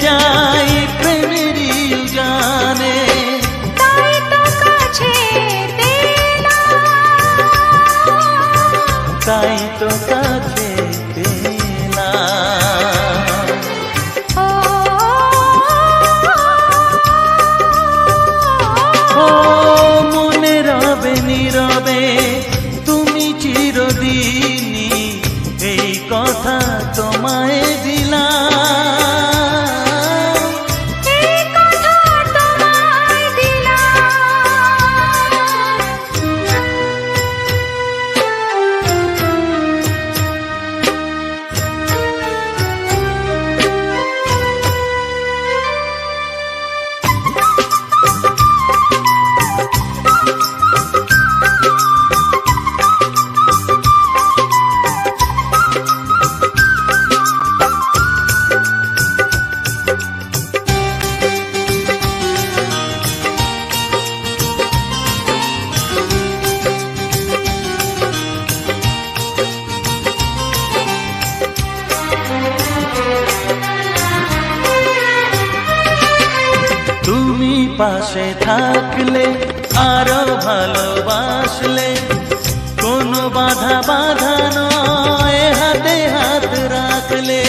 যাই প্রেমেরই জানে, তাই তো কাছে তাই তো কাছে পেলাম। ও মনে রবে নীরবে তুমি চিরদিনই, এই কথা তোমায় দিলাম, এই কথা তোমায় দিলাম। তুমি পাশে থাকলে আরো ভালোবাসলে, কোনো বাধা বাধা নয় হাতে হাত রাখলে।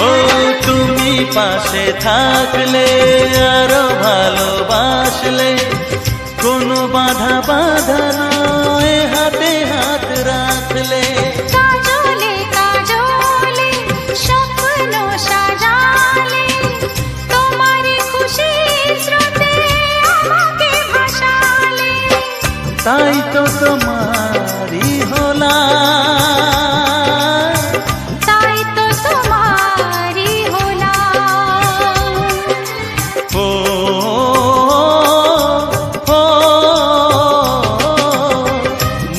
ও তুমি পাশে থাকলে আরো ভালোবাসলে, কোনো বাধা বাধা নয় হাতে হাত রাখলে। কাজলে কাজলে স্বপ্ন সাজালে, তোমার খুশির স্রোতে আমাকে ভাসালে, তাই তো তোমারই হলাম, তাই তো তোমারই হলাম। ও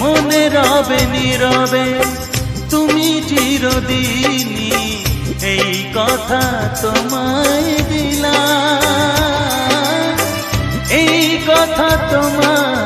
মনে রবে নীরবে তুমি চিরদিনই, এই কথা তোমায় দিলাম, এই কথা তোমায়